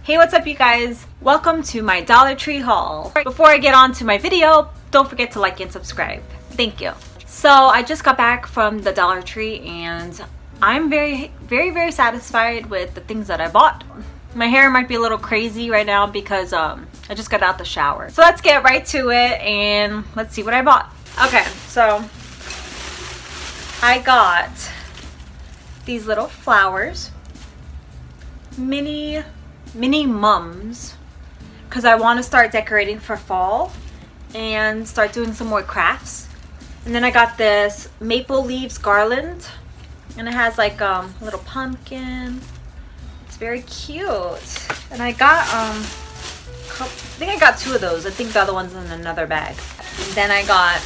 Hey, what's up you guys? Welcome to my Dollar Tree haul. Before I get on to my video, don't forget to like and subscribe. Thank you. So I just got back from the Dollar Tree and I'm very satisfied with the things that I bought. My hair might be a little crazy right now because I just got out the shower. So let's get right to it and let's see what I bought. Okay, so I got these little flowers, mini mums, because I want to start decorating for fall and start doing some more crafts. And then I got this maple leaves garland and it has like a little pumpkin. It's very cute. And I got I think I got 2 of those. I think the other one's in another bag. And then I got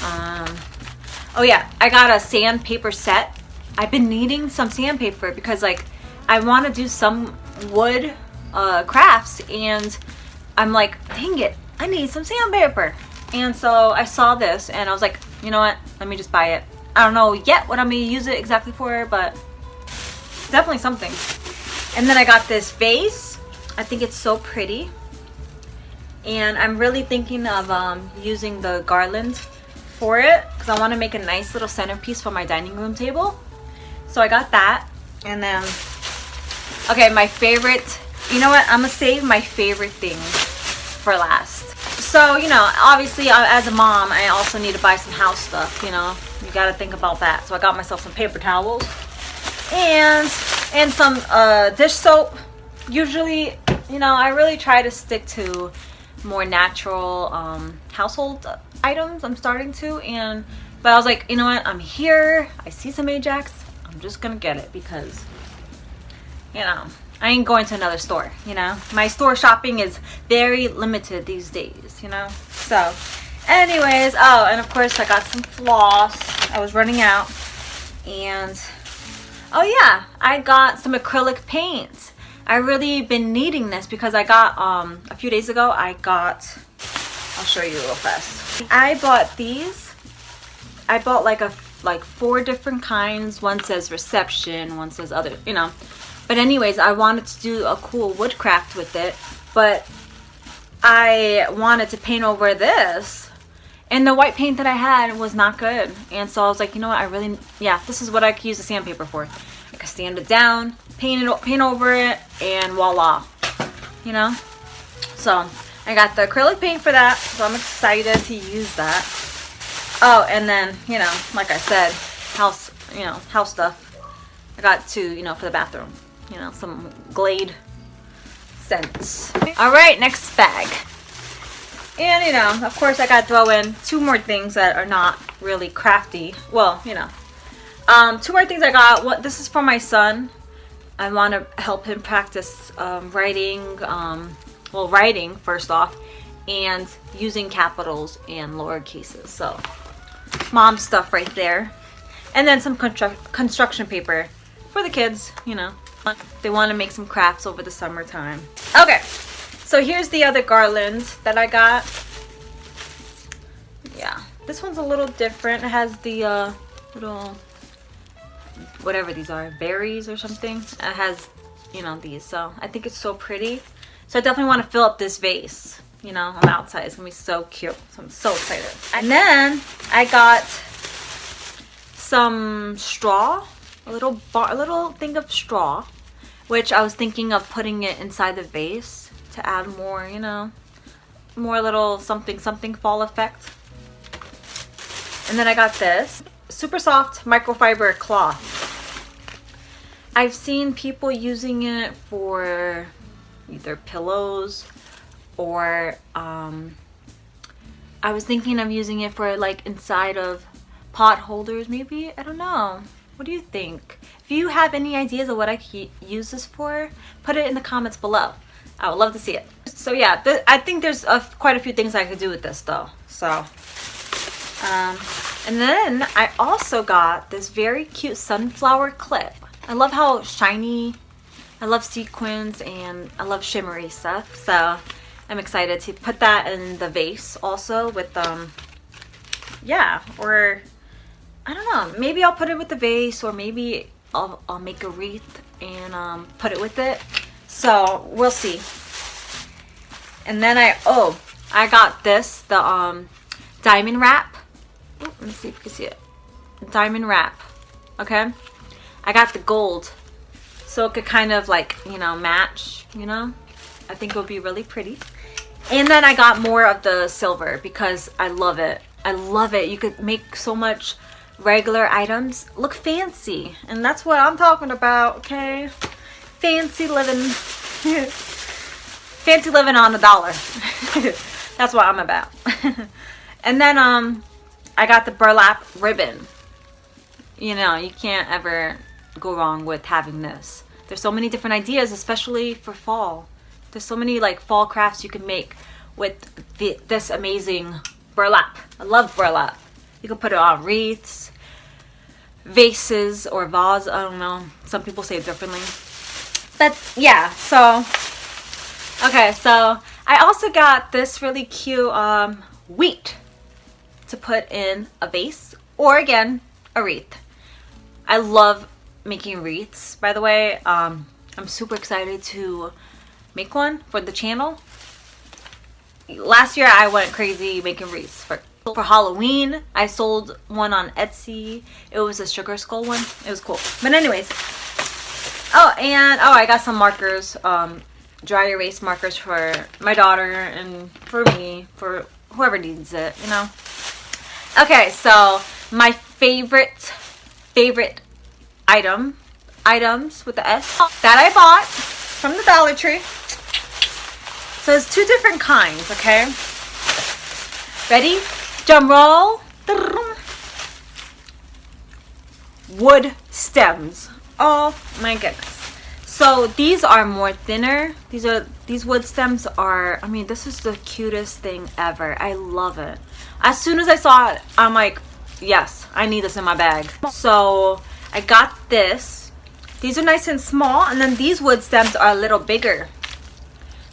oh yeah, I got a sandpaper set. I've been needing some sandpaper because like I want to do some wood crafts and I'm like, dang it, I need some sandpaper. And so I saw this and I was like, you know what, let me just buy it. I don't know yet what I'm gonna use it exactly for, but definitely something. And then I got this vase. I think it's so pretty and I'm really thinking of using the garland for it because I want to make a nice little centerpiece for my dining room table. So I got that. And then okay, my favorite, you know what, I'm gonna save my favorite thing for last. So, you know, obviously as a mom, I also need to buy some house stuff, you know. You gotta think about that. So I got myself some paper towels and some dish soap. Usually, you know, I really try to stick to more natural household items. I'm starting to, but I was like, you know what, I'm here, I see some Ajax, I'm just gonna get it because, you know, I ain't going to another store, you know. My store shopping is very limited these days, you know. So anyways, oh, and of course I got some floss. I was running out. And oh yeah, I got some acrylic paint. I really been needing this because I got a few days ago I'll show you real fast. I bought these. I bought like 4 different kinds. One says reception, one says other, you know. But anyways, I wanted to do a cool wood craft with it, but I wanted to paint over this, and the white paint that I had was not good. And so I was like, you know what, yeah, this is what I could use the sandpaper for. I could sand it down, paint over it, and voila, you know. So I got the acrylic paint for that, so I'm excited to use that. Oh, and then, you know, like I said, house stuff. I got 2, you know, for the bathroom. You know, some Glade scents. All right, next bag. And, you know, of course I got to throw in 2 more things that are not really crafty. Well, you know. 2 more things I got. This is for my son. I want to help him practice writing. Well, writing, first off. And using capitals and lower cases. So, mom stuff right there. And then some construction paper for the kids, you know. They want to make some crafts over the summertime. Okay, so here's the other garland that I got. Yeah, this one's a little different. It has the little, whatever these are, berries or something. It has, you know, these. So I think it's so pretty. So I definitely want to fill up this vase. You know, I'm outside. It's going to be so cute. So I'm so excited. And then I got some straw. A little thing of straw, which I was thinking of putting it inside the vase to add more, you know, more little something fall effect. And then I got this super soft microfiber cloth. I've seen people using it for either pillows or I was thinking of using it for like inside of pot holders maybe. I don't know. What do you think? If you have any ideas of what I could use this for, put it in the comments below. I would love to see it. So yeah, I think there's quite a few things I could do with this though. So, and then I also got this very cute sunflower clip. I love how shiny, I love sequins, and I love shimmery stuff. So I'm excited to put that in the vase also with, yeah, or I don't know, maybe I'll put it with the vase, or maybe I'll make a wreath and put it with it. So we'll see. And then I got this, the diamond wrap. Ooh, let me see if you can see it. Diamond wrap. Okay, I got the gold, so it could kind of like, you know, match, you know. I think it would be really pretty. And then I got more of the silver because I love it. I love it. You could make so much regular items look fancy, and that's what I'm talking about. Okay, fancy living. Fancy living on $1. That's what I'm about. And then I got the burlap ribbon. You know, you can't ever go wrong with having this. There's so many different ideas, especially for fall. There's so many like fall crafts you can make with this amazing burlap. I love burlap. You can put it on wreaths, vases, or vase. I don't know. Some people say it differently. But yeah, so okay, so I also got this really cute wheat to put in a vase, or again, a wreath. I love making wreaths, by the way. I'm super excited to make one for the channel. Last year I went crazy making wreaths for Halloween. I sold one on Etsy. It was a sugar skull one. It was cool. But anyways, I got some markers, dry erase markers for my daughter and for me, for whoever needs it, you know. Okay, so my favorite items with the S that I bought from the Dollar Tree. So there's two different kinds, okay? Ready? Drum roll. Wood stems. Oh my goodness. So these are more thinner. These wood stems are, I mean, this is the cutest thing ever. I love it. As soon as I saw it, I'm like, yes, I need this in my bag. So I got this. These are nice and small, and then these wood stems are a little bigger.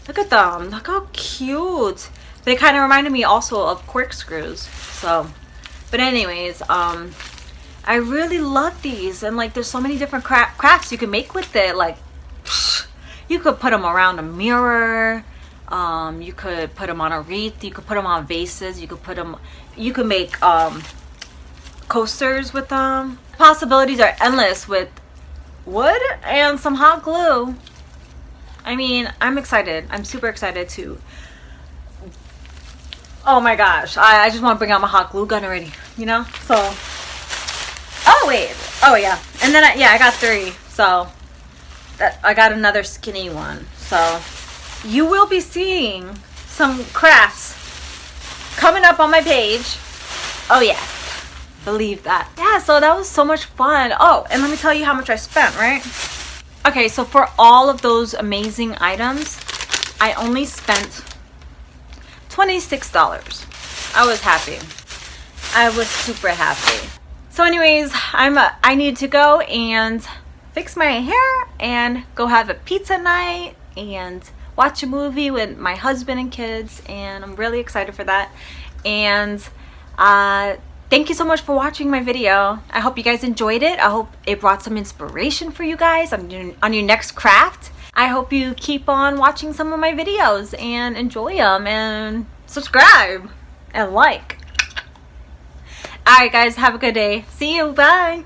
Look at them. Look how cute. They kind of reminded me also of corkscrews. So, but anyways, I really love these, and like there's so many different crafts you can make with it. Like you could put them around a mirror, you could put them on a wreath, you could put them on vases, you could make coasters with them. Possibilities are endless with wood and some hot glue. I mean, I'm excited. I'm super excited to, oh my gosh, I just want to bring out my hot glue gun already, you know. So oh wait, oh yeah, and then I got 3, so that I got another skinny one. So you will be seeing some crafts coming up on my page. Oh yeah, believe that. Yeah, so that was so much fun. Oh, and let me tell you how much I spent, right? Okay, so for all of those amazing items, I only spent $26. I was happy. I was super happy. So anyways, I need to go and fix my hair and go have a pizza night and watch a movie with my husband and kids, and I'm really excited for that. And thank you so much for watching my video. I hope you guys enjoyed it. I hope it brought some inspiration for you guys on your next craft. I hope you keep on watching some of my videos and enjoy them, and subscribe and like. Alright guys, have a good day. See you. Bye.